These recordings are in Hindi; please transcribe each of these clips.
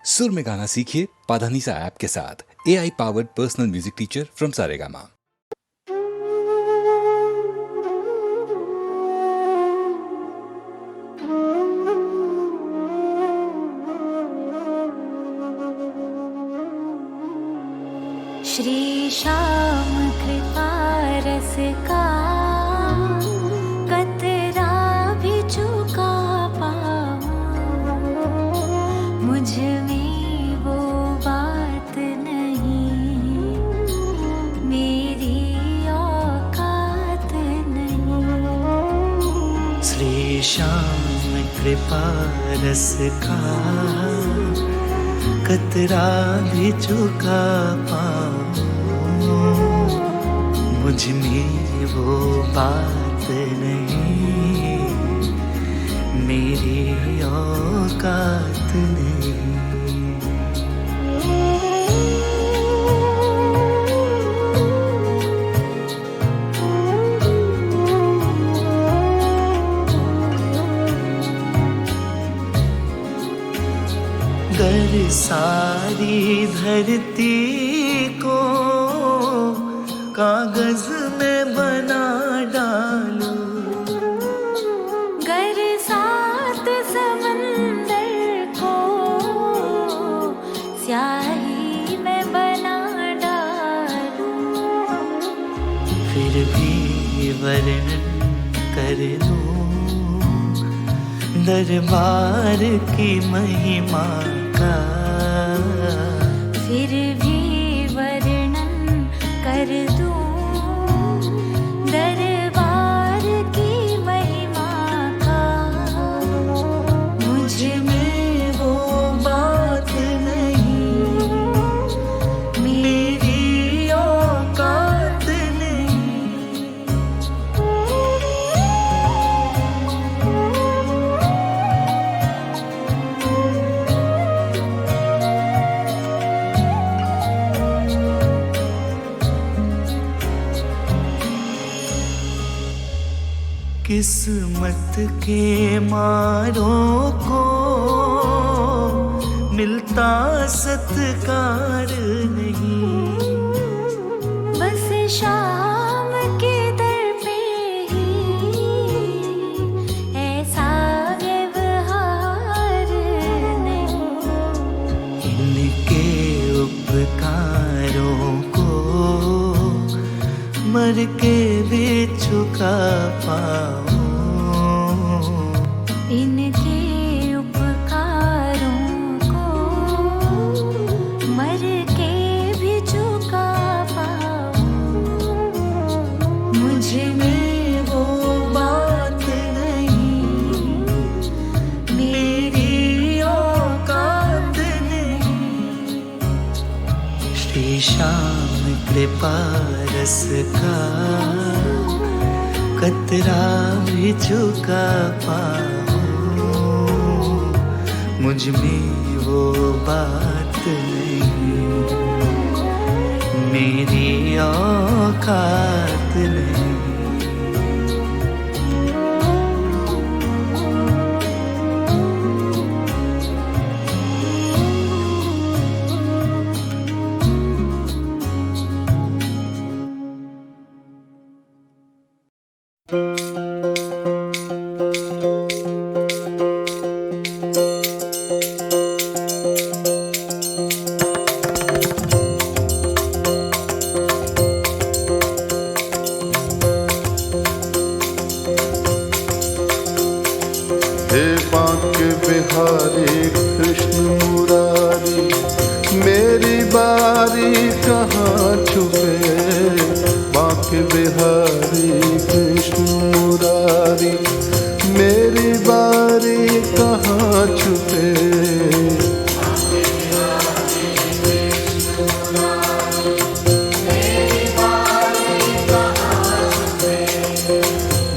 सुर में गाना सीखिए पाधानीसा ऐप के साथ। AI powered personal music teacher from Saregama. Shri Shyam कृपा रस का कतरा भी चुका पाऊं, मुझ में वो बात नहीं, मेरी औकात नहीं। श्री श्याम कृपा रस का कतरा भी चुका पाऊं, मुझ में वो बात नहीं, मेरी औकात नहीं। गर सारी धरती को कागज में बना डालूं, गर सात समंदर को स्याही में बना डालूं, फिर भी वर्णन कर लूं दरबार की महिमा का, फिर भी वर्णन कर दूं दरबार की महिमा का। मुझ में वो बात नहीं, मेरी औकात नहीं। किस्मत के मारों को मिलता सत्कार नहीं, बस शाम के दर पे ही ऐसा व्यवहार नहीं। इनके उपकारों को मर के भी चुका पाऊं, इनके उपकारों को मर के भी चुका पाऊं, मुझ में वो बात नहीं, मेरी औकात नहीं। श्री श्याम कृपा रस का कतरा भी चुका पाऊं, मुझ में वो बात नहीं, मेरी औकात नहीं। हे बांके बिहारी कृष्ण मुरारी, मेरी बारी कहाँ छुपे। बांके बिहारी कृष्ण मुरारी, मेरी बारी कहाँ छुपे।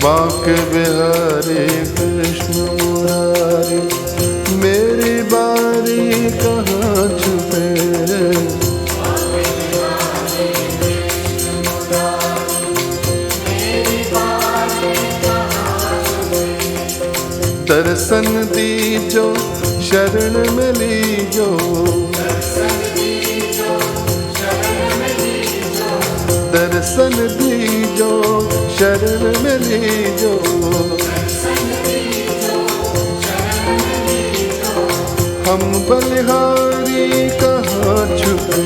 बांके बिहारी कृष्ण मुरारी, मेरी बारी कहाँ छुपे। दर्शन दीजो शरण में लीजो, दर्शन दीजो शरण में लीजो। हम बलिहारी कहाँ छुपे,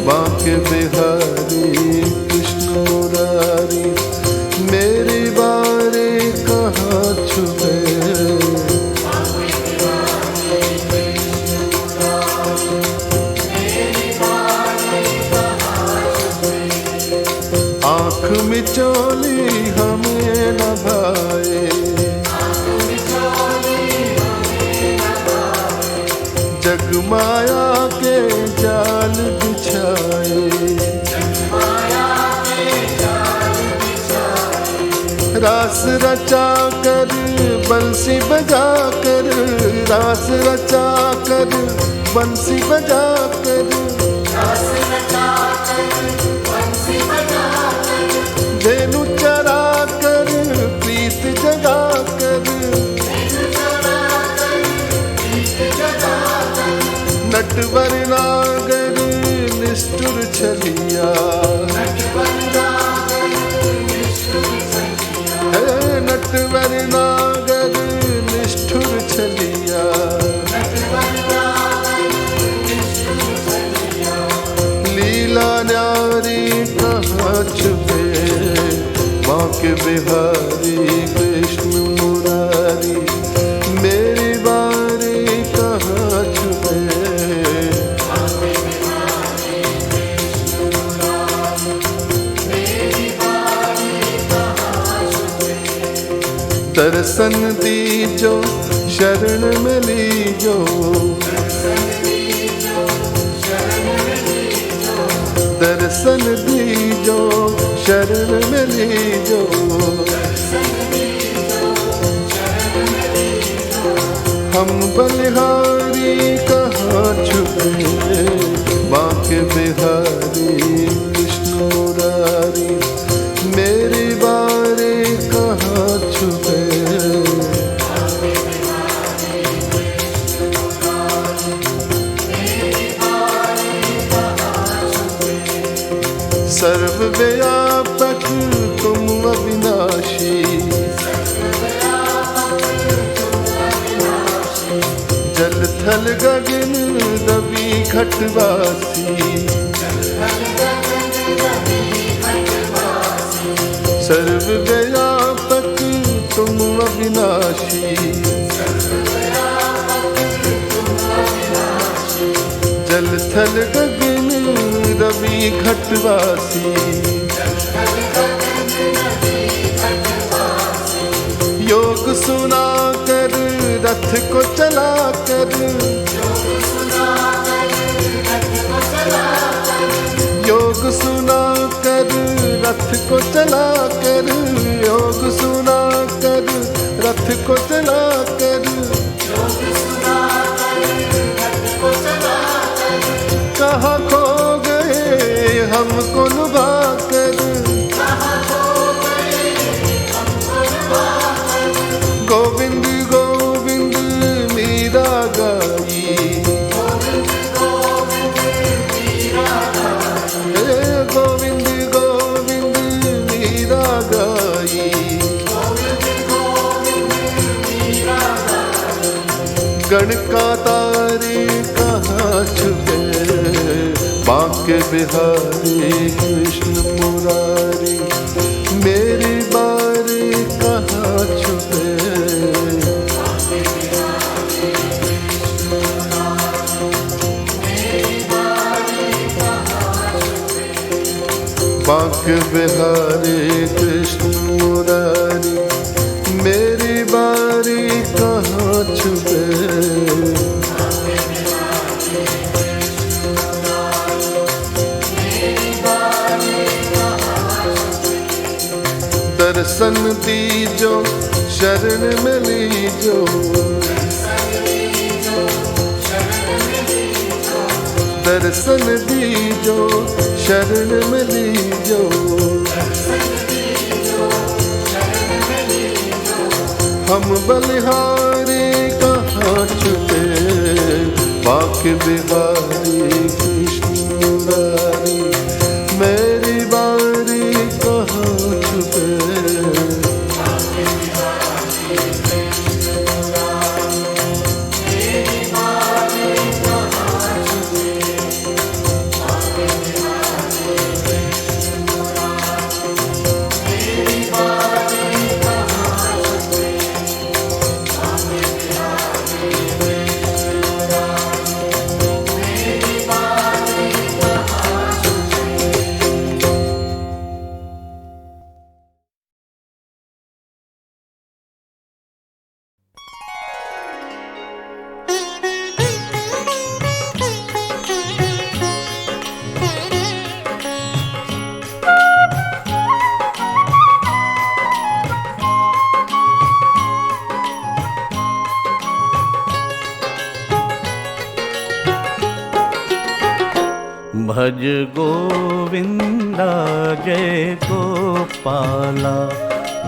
बांके बिहारी कृष्ण मुरारी, मेरी बारी कहाँ छुपे। आँख मिचोली हमें न भाए, जग माया के जाल बिछाए। रास रचा कर बंसी बजा कर, रास रचा कर बंसी बजा कर, धेनु चरा कर प्रीत जगा कर, नटवर नागर निष्ठुर छलिया, है नटवर नागर निष्ठुर छलिया। लीला न्यारी कहाँ छुपे, बांके बिहारी कृष्ण मुरारी, मेरी बारी कहाँ छुपे। दर्शन दीजो शरण में लीजो, दर्शन दीजो शरण में लीजो। हम बलिहारी कहाँ छुपे, बांके बिहारी कृष्ण मुरारी, मेरी बारी कहाँ छुपे। सर्वव्यापक तुम अविनाशी, जल थल गगन रवि घटवासी। सर्वव्यापक तुम अविनाशी, जल थल गगन रवि घटवासी। योग सुना कर रथ को चला कर, योग सुना कर रथ को चला कर, योग सुना कर रथ को चला कर। कहाँ खो गए हमको लुभा कर, गोविंद गोविंद मीरा गाई, गोविंद गोविंद मीरा गाई। गण का तारे कहाँ छुपे, बांके बिहारी कृष्ण मुरारी, मेरी बारी कहाँ छुपे। बांके बिहारी कृष्ण मुरारी, मेरी बारी कहाँ छुपे। दर्शन दीजो शरण में लीजो, दर्शन दीजो शरण में लीजो। हम बलिहारी कहाँ छुटे, बाके बिहारी कृष्ण मुरारी, मेरी बारी कहाँ छुपे। भज गोविंदा जय गोपाला,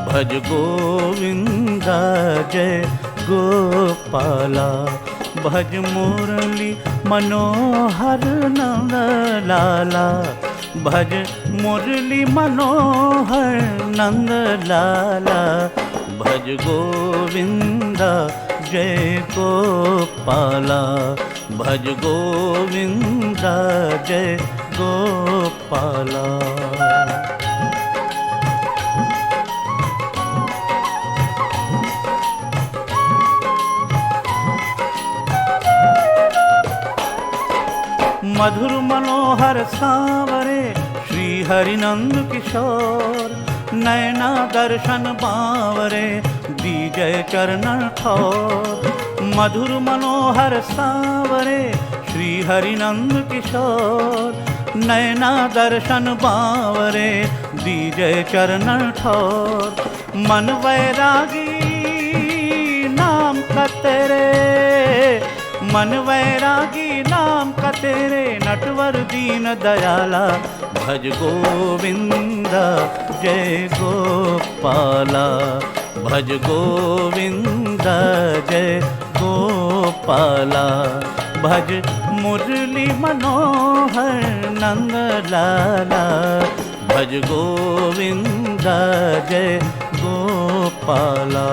भज गोविंदा जय गोपाला, भज मुरली मनोहर नंद लाला, भज मुरली मनोहर नंद लाला, भज गोविंदा जय गोपाला, भज गोविंदा जय गोपाला। मधुर मनोहर सांवरे श्री हरिनंद किशोर, नैना दर्शन बावरे दीजय चरण ठोर। मधुर मनोहर सांवरे श्री हरिनंद किशोर, नैना दर्शन बावरे दीजय चरण ठोर। मन वैरागी नाम का तेरे, मन वैरागी नाम का तेरे, नटवर दीन दयाला, भज गोविंदा जय गोपाला, भज गोविंदा जय गोपाला, भज मुरली मनोहर नंद लाला, भज गोविंदा जय गोपाला।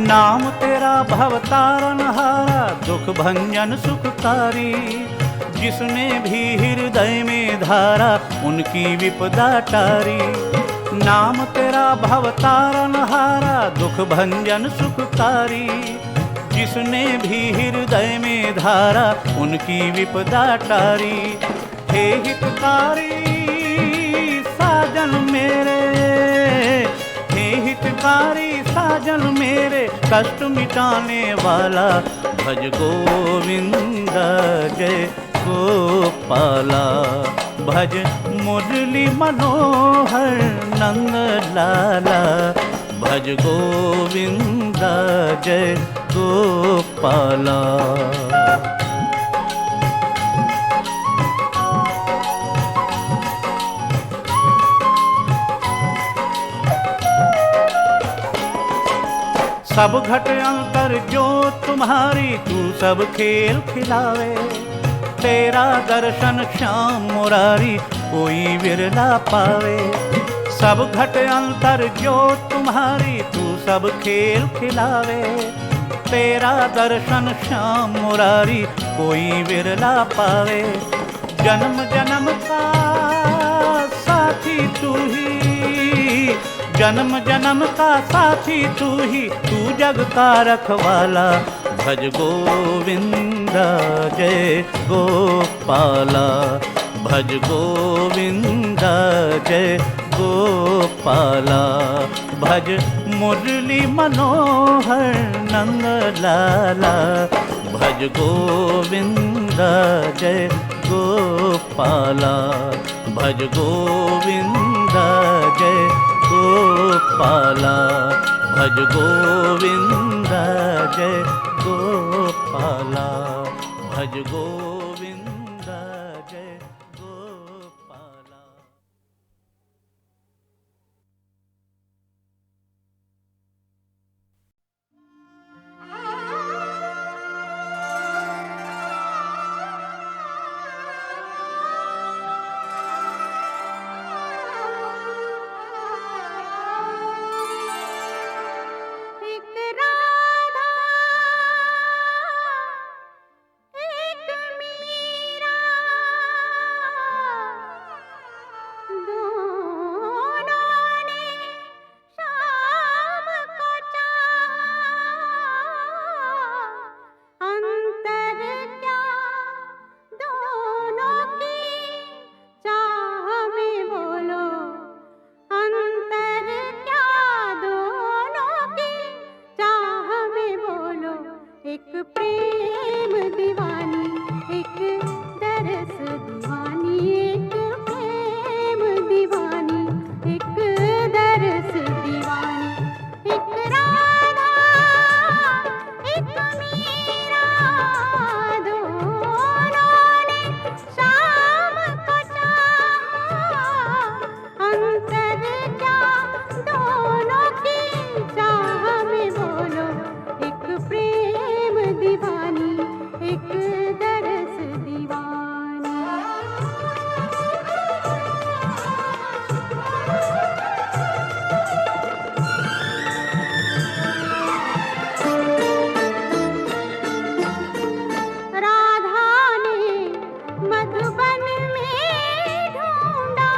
नाम तेरा भवतारण हारा, दुख भंजन सुखकारी, जिसने भी हृदय में धारा उनकी विपदा टारी। नाम तेरा भवतारण हारा, दुख भंजन सुखकारी, जिसने भी हृदय में धारा उनकी विपदा टारी। हे हितकारी साजन मेरे, हे हितकारी साजन मेरे, कष्ट मिटाने वाला, भज गोविंदा जय गोपाला, भज मुरली मनोहर नंद लाला, भज गोविंदा जय गोपाला। सब घट अंतर जो तुम्हारी, तू सब खेल खिलावे, तेरा दर्शन श्याम मुरारी कोई विरला पावे। सब घट अंतर जो तुम्हारी, तू सब खेल खिलावे, तेरा दर्शन श्याम मुरारी कोई विरला पावे। जन्म जन्म का साथी तू ही, जन्म जन्म का साथी तू ही, तू जग का रखवाला, भज गोविंदा जय गोपाला, भज गोविंदा जय गोपाला, भज मुरली मनोहर नंद लाला, भज गोविंदा जय गोपाला, भज गोविंदा जय गोपाला, भज गोविंदा जय गोपाला। गोपाला भज गोविंद जय गोपाला। एक राधा एक मीरा दोनों ने शाम को चाहा अंतर क्या दोनों की चाह में बोलो अंतर क्या दोनों की चाह में बोलो एक प्रेम दीवानी एक दरस दीवानी एक प्रेम दीवानी एक दरस दीवानी एक राधा एक मीरा दोनों ने शाम को चाहा अंतर क्या दोनों की चाह में बोलो एक प्रेम दीवानी एक दरस दीवानी। राधा ने मधुबन में ढूंढा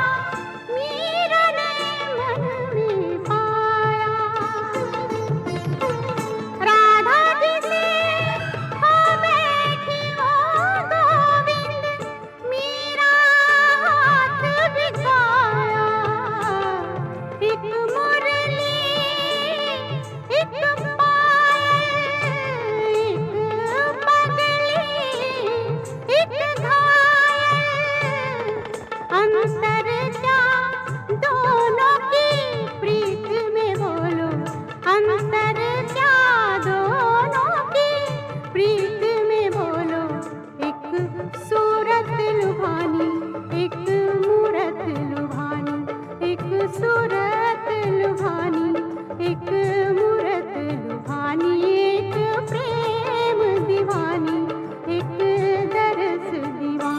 मीरा ने मन में पाया राधा जी से हो बैठी वो गोविंद मीरा हाथ बिछाया एक मुरली एक पायल एक पगली एक घायल अंतर क्या दोनों की प्रीत में बोलो अंतर क्या दोनों की प्रीत में बोलो एक सूरत लुभानी एक मूरत लुभानी एक सूरत लुभानी एक मूरत लुभानी एक प्रेम दीवानी एक दरस दीवानी।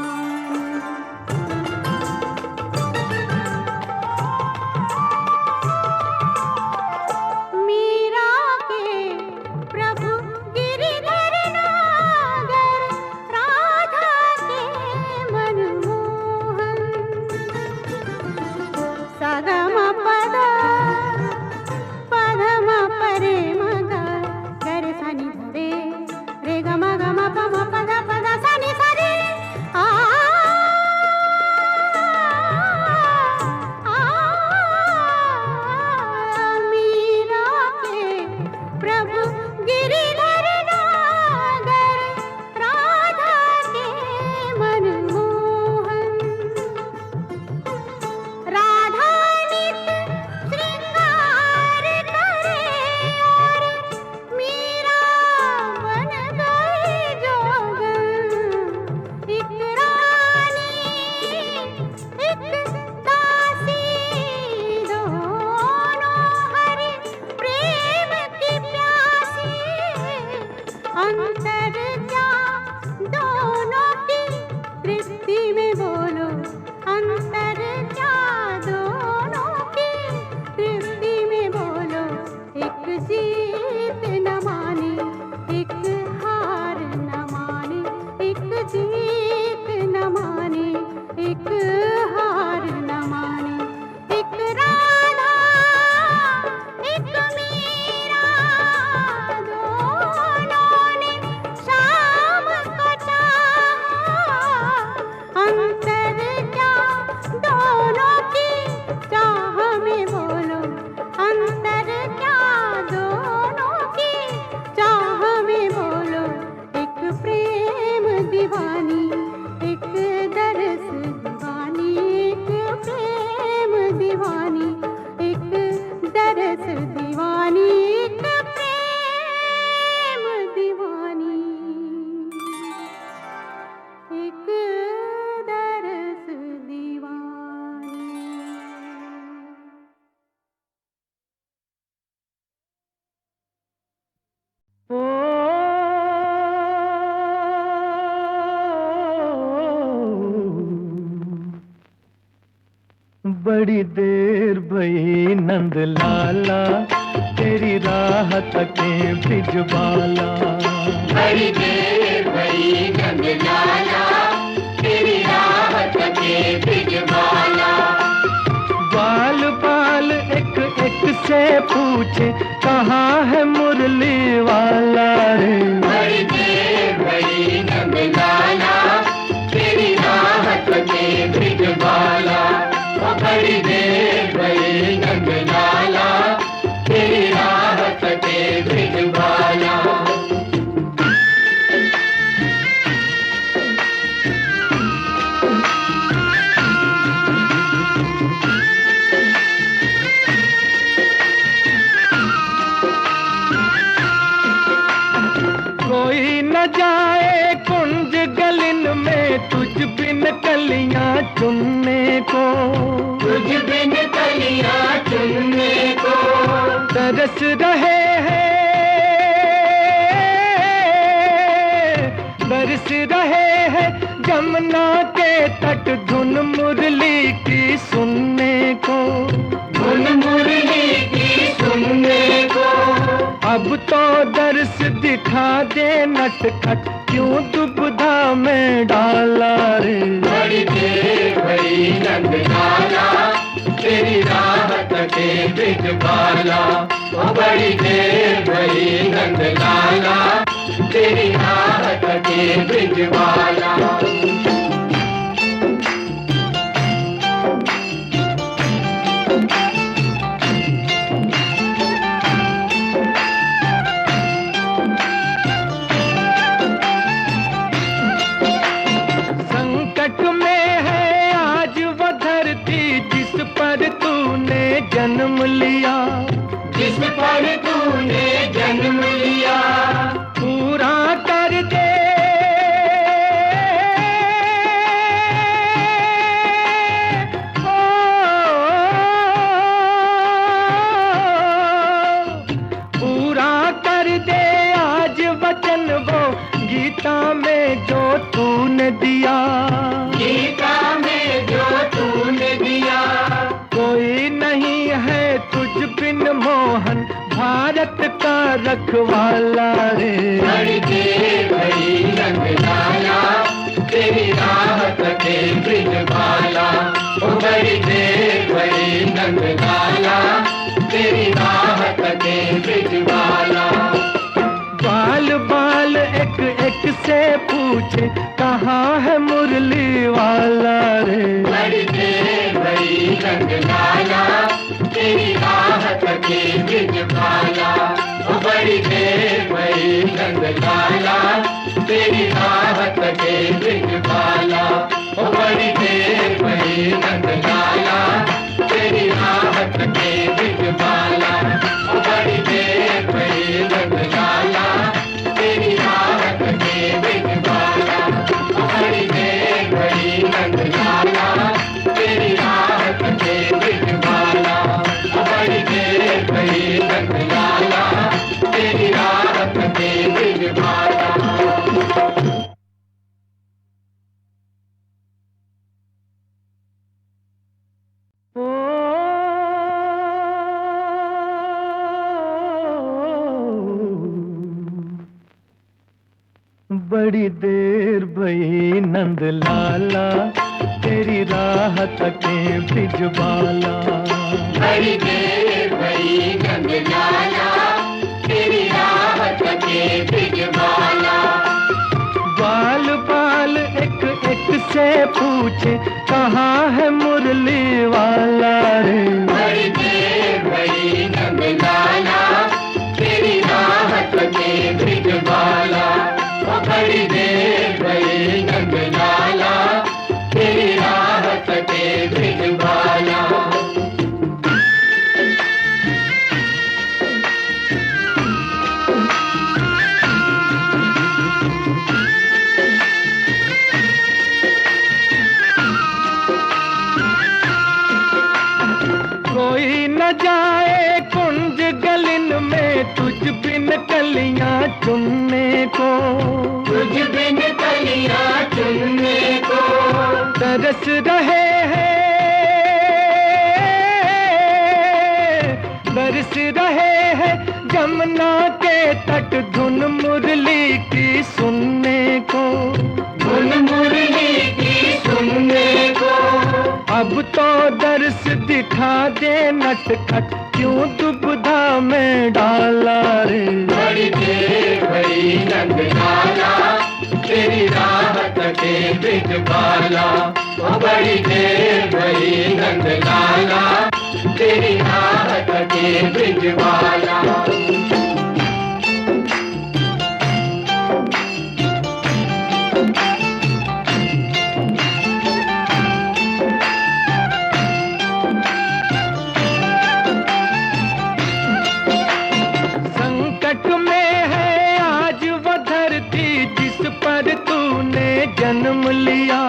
मीरा के प्रभु गिरिधर नागर राधा के मनमोहन सगम पद पधम परे मग गर सनि धरे रे गम गम पम पद पद सनि सरे आ मीरा के प्रभु गिरिधर नागर राधा के मनमोहन राधा नित श्रृंगार करे और मीरा बन गई जोगन एक रानी एक दासी दोनों हरि प्रेम की प्यासी अंतर क्या दोनों की तृप्ति में बोलो अंतर क्या दोनों की तृप्ति में बोलो एक जीत न माने एक हार न माने एक जीत न माने एक हार न माने एक राधा एक मीरा दोनों ने शाम को चाहा बड़ी देर भई नंद लाला तेरी राह तके बिजबाला। बड़ी देर भई नंद लाला तेरी राह तके बिजबाला। बाल बाल एक एक से पूछे कहाँ है मुरली वाला रे। बड़ी देर भई नंद लाला तेरी राह तके बिजबाला। बड़ी देर भई नंद लाला तेरी राह तके बिजबाला। कोई न जाए कुंज गलिन में तुझ बिन कलियां चुनने को। तुझ बिन कलियां चुनने को तरस रहे हैं, बरस रहे हैं जमुना के तट धुन मुरली की सुनने को। धुन मुरली की सुनने को अब तो दर्श दिखा दे नटखट क्यों दुविधा में डाला रे। बड़ी देर भई नंद लाला तेरी राह तके बिजबाला। बड़ी देर भई नंद लाला तेरी राह तके बिजबाला। जन्म लिया जिस पर तूने जन्म लिया पूरा कर दे, पूरा कर दे आज वचन वो गीता में जो तूने दिया। गीता में जो तूने दिया कोई नहीं है तुझ बिन मोहन भारत का रखवाला रे। बड़ी देर भई नंद लाला तेरी राह तके बिजबाला। बड़ी देर भई नंद लाला तेरी राह तके बिजबाला। बाल बाल एक एक से पूछे कहाँ है मुरली वाला रे। बड़ी देर भई नंद लाला तेरी राह तके बिजबाला। बड़ी देर भई नंद लाला तेरी राह तके बिजबाला। बड़ी देर भई नंद लाला तेरी राह तके बिजबाला। बड़ी देर भई नंद लाला तेरी राह तके बिजबाला। बड़ी देर भई नंद लाला तेरी राह तके बिजबाला। बड़ी देर भई नंद लाला तेरी राह तके बिजबाला। बड़ी देर भई नंद लाला तेरी राह तके बिजबाला। बड़ी देर भई नंद लाला तेरी राह तके बिजबाला। बाल बाल एक एक से पूछे कहाँ है मुरली वाला रे। बड़ी देर भई नंद लाला तेरी राह तके बिजबाला। बड़ी देर भई नंद लाला तेरी राह तके बिजबाला। कोई न जाए कुंज गलिन में तुझ बिन कलियां चुनने को। तुझ बिन कलियां चुनने को तरस रहे हैं, बरस रहे हैं जमुना के तट धुन मुरली की सुनने को, धुन मुरली की सुनने को। अब तो दर्श दिखा दे नटखट, क्यों दुविधा में डाला रे। बड़ी देर भई नंदलाला, तेरी राहत के ब्रिजबाला। ओ बड़ी देर भई नंदलाला, तेरी राहत के ब्रिजबाला। संकट में है आज वो धरती जिस पर तूने जन्म लिया,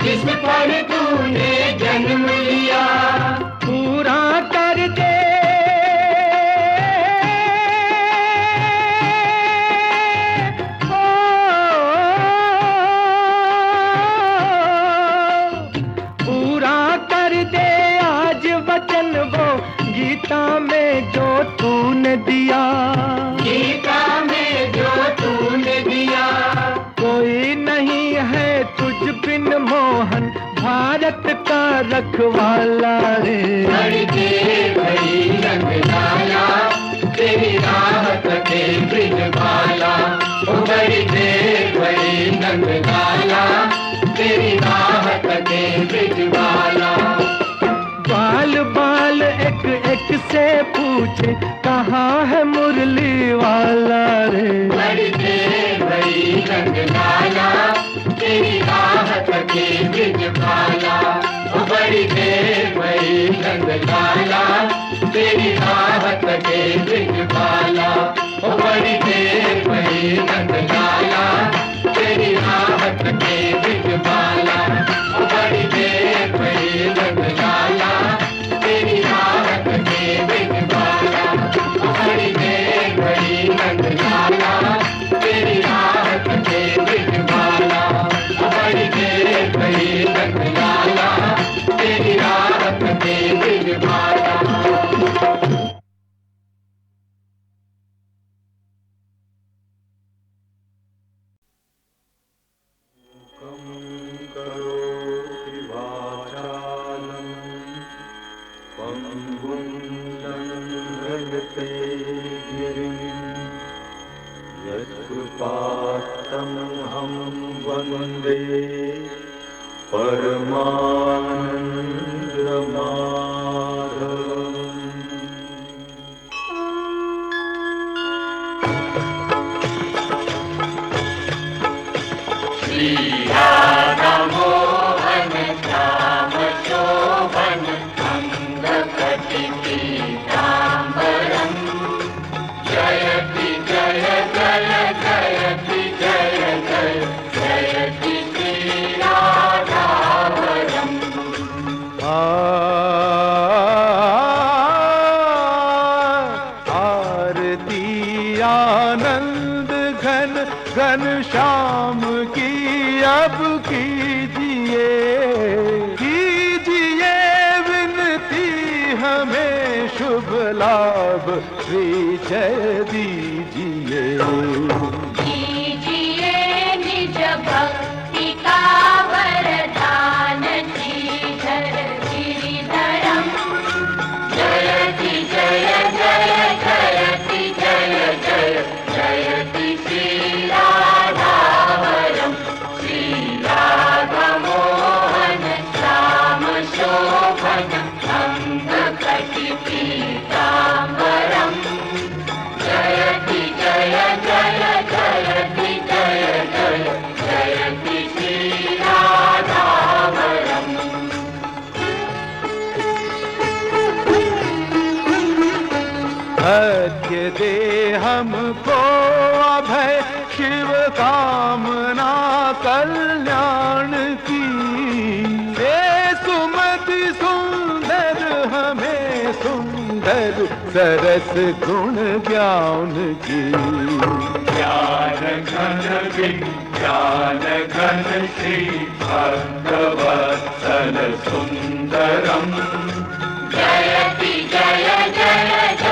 जिस पर तूने जन्म लिया। पूरा कर दे पूरा कर दे आज वचन वो गीता में जो तूने दिया, गीता में जो तूने दिया। कोई नहीं है तुझ बिन मोहन भारत का रखवाला रे। बड़ी देर भई नंदलाला, तेरी राहत के ब्रिजबाला। ओ बड़ी देर भई नंदलाला, तेरी राहत के ब्रिजबाला। बाल बाल एक एक से पूछे कहाँ है मुरली वाला रे। बड़ी देर भई नंदलाला, तेरी राहत के ब्रिजबाला। ओ बड़ी देर भई नंदलाला, तेरी राहत के ब्रिजबाला। ओ बड़ी देर भई नंदलाला, तेरी राहत के ब्रिजबाला। ओ बड़ी देर भई नंदलाला, तेरी राहत के ब्रिजबाला। ओ बड़ी देर भई नंदलाला, तेरी राहत के ब्रिजबाला। ओ बड़ी देर भई नंदलाला, तेरी राहत के ब्रिजबाला। यत्कृपात्तं हम वन्दे परमानन्दमाधवम्। श्री राधा मोहन श्याम शोभन अंगकटि पीताम्बरम्। जयति जय जय जयति जय जय जयति श्री राधावरम्। आरती आनंद घन घन श्याम की अब कीजिए, कीजिए विनती हमें शुभ लाभ श्री जय दीजिए। कीजिए निज भक्ति का वरदान श्रीधर गिरिधरम। जयति जय जय जयति जय जय जयति श्री राधावरम्। श्री राधा मोहन श्याम शोभन अंगकटि पीताम्बरम्। जयति जय जय जयति जय जय जयति श्री राधावरम्। सत्य दे हमको अभय शिव कामना कल्याण की। दे सुमति सुंदर हमें सुंदर सरस गुण ज्ञान की। ज्ञान घन विज्ञान घन श्री भक्तवत्सल सुंदरम। जयति जय जय जय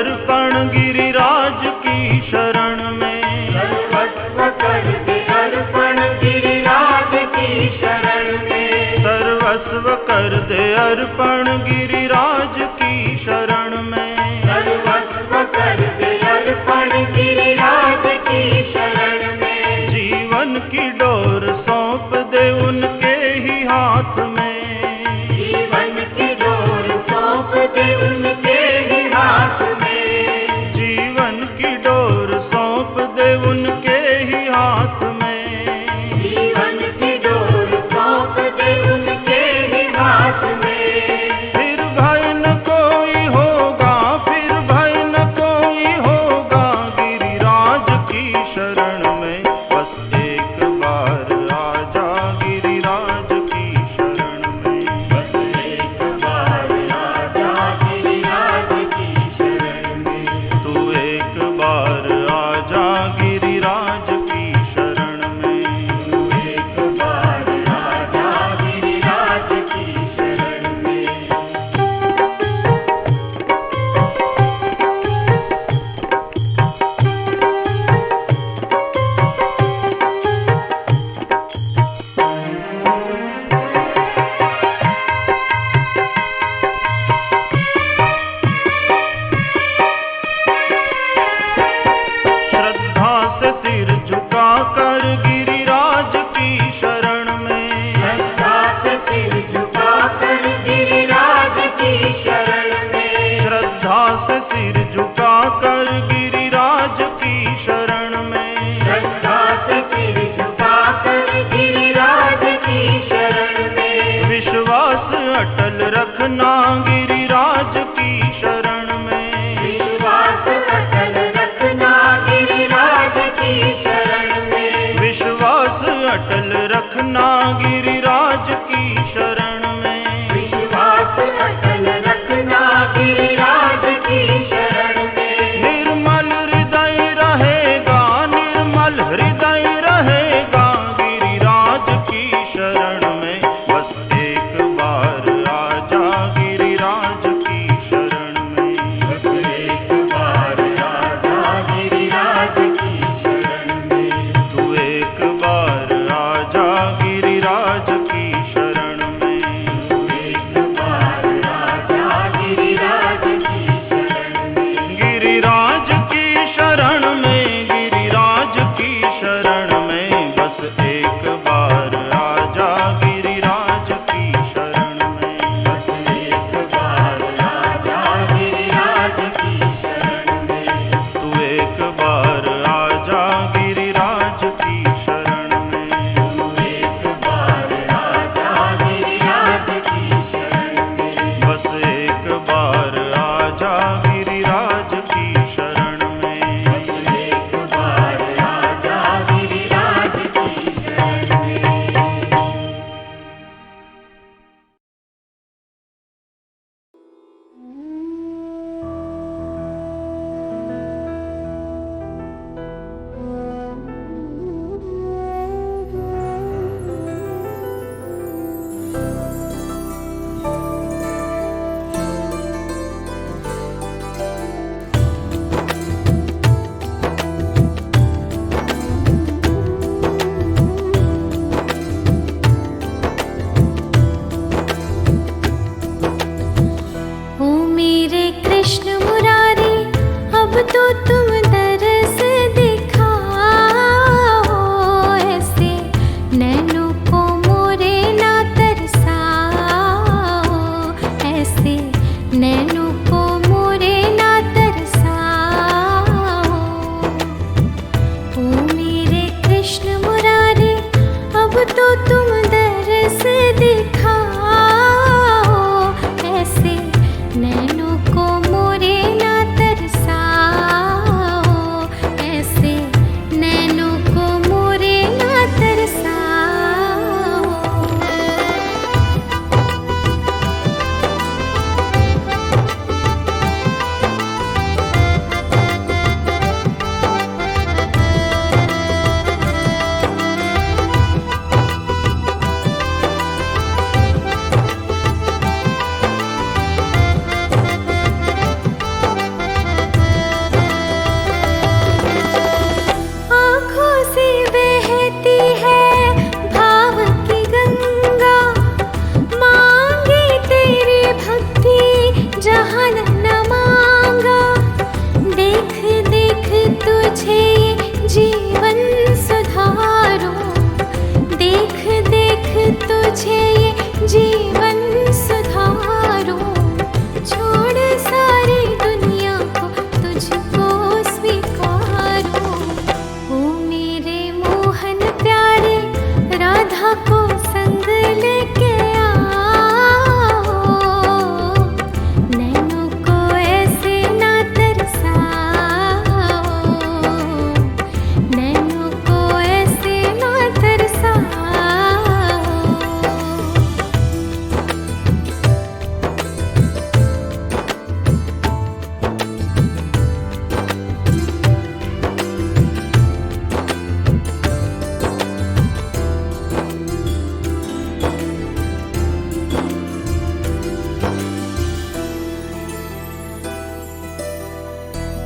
अर्पण गिरिराज की शरण में, सर्वस्व कर दे अर्पण गिरिराज की शरण में, सर्वस्व कर दे अर्पण गिरिराज की शरण में, सर्वस्व कर दे अर्पण गिरिराज की शरण में, जीवन की डोर सौंप दे उनके ही हाथ में, जीवन की डोर सौंप दे उनके ही हाथ में, जीवन की डोर सौंप दे उनके ही हाथ में, जीवन की डोर सौंप दे उनके ही हाथ में, फिर भय न कोई होगा, फिर भय न कोई होगा गिरिराज की शरण में, बस एक बार आजा गिरिराज की शरण में, बस एक बार आजा गिरिराज की शरण में, तू एक बार आजा गिरिराज की शरण में, तू एक बार आजा गिरिराज की शरण में। श्रद्धा से सिर झुका कर गिरिराज की शरण में, श्रद्धा से सिर झुका कर गिरिराज की शरण में, श्रद्धा से सिर झुका कर गिरिराज की शरण में, श्रद्धा से सिर झुका कर गिरिराज की शरण में, विश्वास अटल रखना गिरिराज की शरण में, विश्वास अटल रखना गिरिराज की शरण में, विश्वास अटल रखना गिरिराज की शरण में, विश्वास अटल रखना गिरिराज की शरण में, निर्मल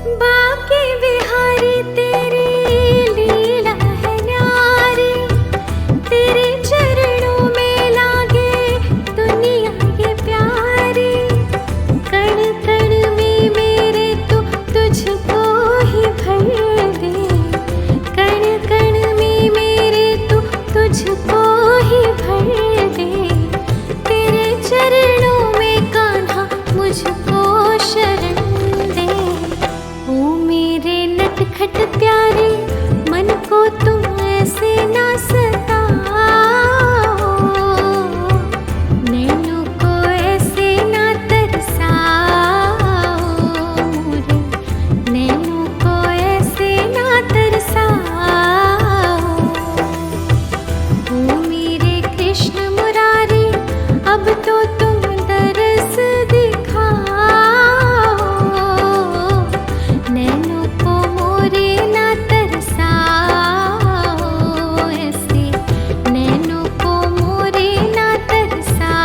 बाके बिहारी तेरी लीला है न्यारी, तेरे चरणों में लागे दुनिया ये प्यारी। कण कण में मेरे तो तुझको ही भर दे, कण कण में मेरे तो तुझको ही भर दे। तेरे चरणों में कान्हा मुझको शरण दे। ओ मेरे नटखट प्यारे, मन को तुम ऐसे ना सताओ, नैनों को ऐसे ना तरसाओ, मोरे नैनों को ऐसे ना तरसाओ। ओ मेरे कृष्ण मुरारी, अब तो तुम दरस दिखाओ, नैनों को मोरे ना तरसाओ, ऐसे नैनों को मोरे ना तरसाओ।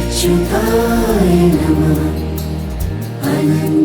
अच्युताय नमः अनन्त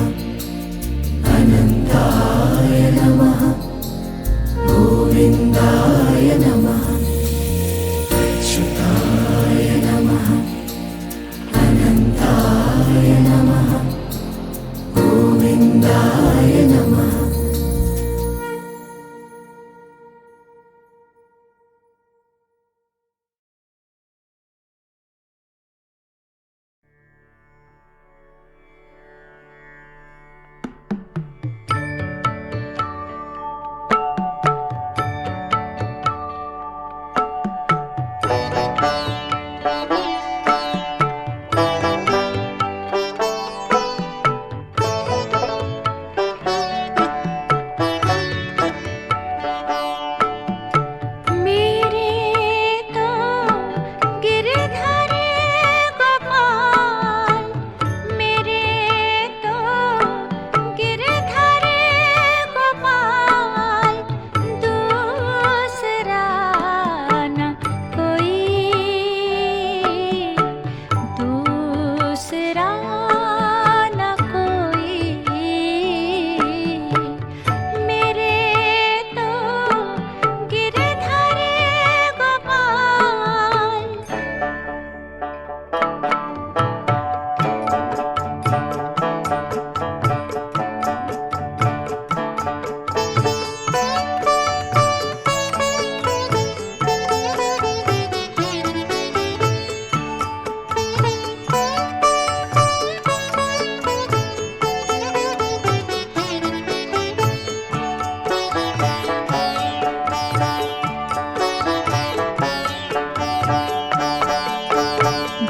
शिवाय नमः।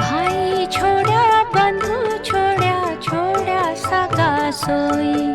भाई छोड़ा बंधु छोड़ा छोड़ा सगा सोई।